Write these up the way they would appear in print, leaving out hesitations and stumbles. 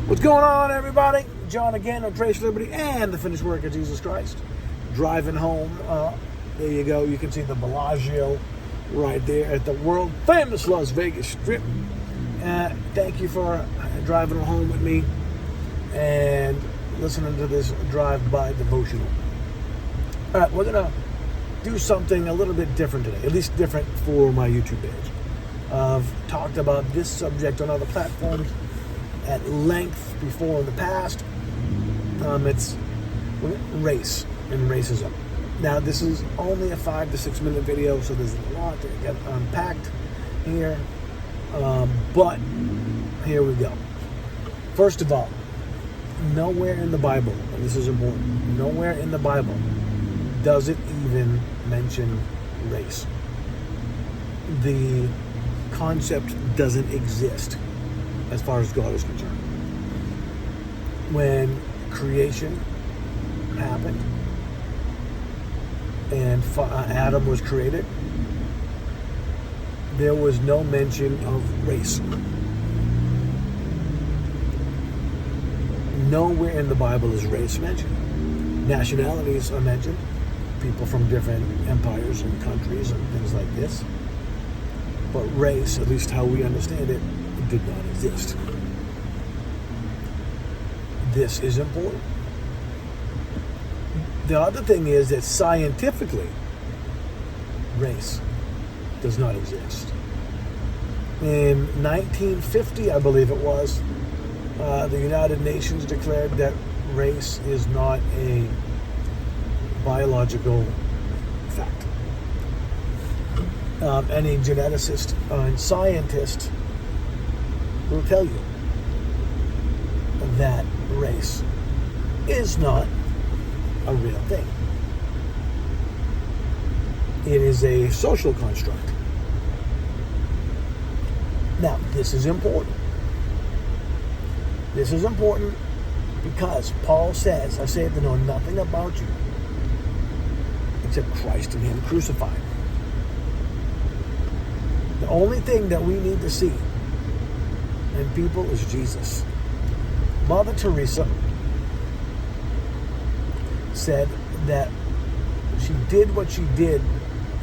What's going on, everybody? John again on Praise for Liberty and the finished work of Jesus Christ. Driving home. There you go. You can see the Bellagio right there at the world famous Las Vegas Strip. Thank you for driving home with me and listening to this drive-by devotional. All right, we're going to do something a little bit different today, at least different for my YouTube page. I've talked about this subject on other platforms at length before in the past. It's race and racism. Now, this is only a 5 to 6 minute video, so there's a lot to get unpacked here. But here we go. First of all, nowhere in the Bible, and this is important, nowhere in the Bible does it even mention race. The concept doesn't exist as far as God is concerned. When creation happened and Adam was created, there was no mention of race. Nowhere in the Bible is race mentioned. Nationalities are mentioned, people from different empires and countries and things like this. But race, at least how we understand it, did not exist. This is important. The other thing is that scientifically, race does not exist. In 1950, I believe it was, the United Nations declared that race is not a biological fact. Any geneticist and scientist will tell you that race is not a real thing. It is a social construct. Now, this is important. This is important because Paul says, I say to know nothing about you except Christ and Him crucified. The only thing that we need to see in people is Jesus. Mother Teresa said that she did what she did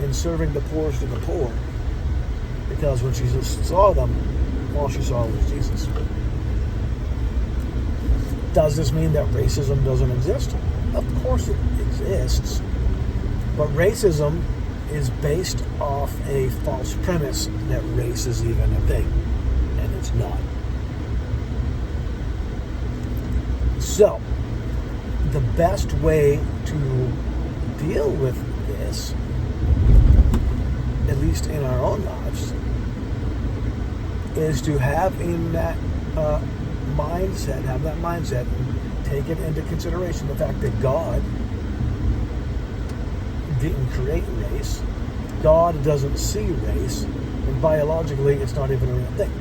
in serving the poorest of the poor because when she saw them, all she saw was Jesus. Does this mean that racism doesn't exist? Of course it exists. But racism is based off a false premise that race is even a thing, and it's not. So, the best way to deal with this, at least in our own lives, is to have that mindset, and take it into consideration the fact that God didn't create race. God doesn't see race, and biologically it's not even a real thing.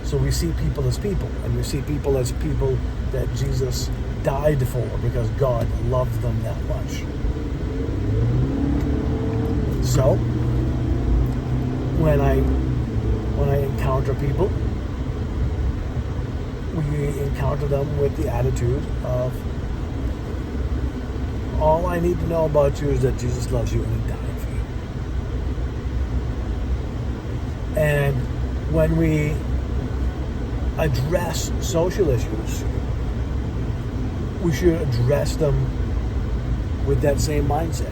So we see people as people, and we see people as people that Jesus died for because God loved them that much. So when I encounter people, we encounter them with the attitude of, all I need to know about you is that Jesus loves you and He died for you. And when we address social issues, we should address them with that same mindset.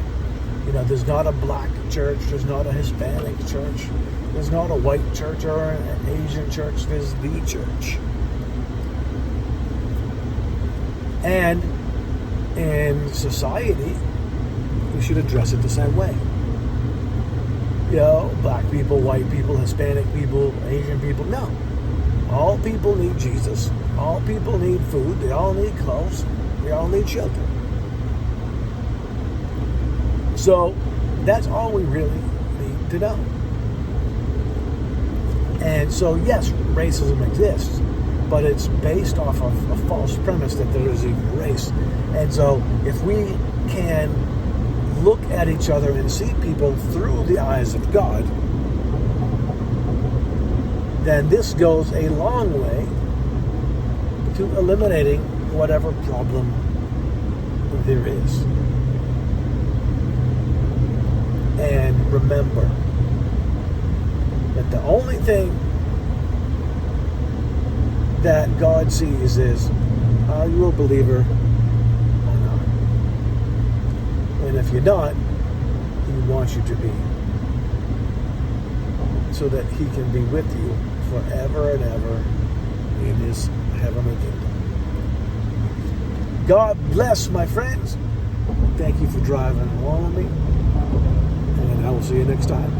You know, there's not a black church, there's not a Hispanic church, there's not a white church or an Asian church, there's the church. And in society, we should address it the same way. You know, black people, white people, Hispanic people, Asian people, no. All people need Jesus. All people need food. They all need clothes. They all need shelter. So that's all we really need to know. And so, yes, racism exists, but it's based off of a false premise that there is even race. And so if we can look at each other and see people through the eyes of God, then this goes a long way to eliminating whatever problem there is. And remember that the only thing that God sees is, are you a believer or not? And if you're not, He wants you to be, so that He can be with you forever and ever in His heavenly kingdom. God bless, my friends. Thank you for driving along with me, and I will see you next time.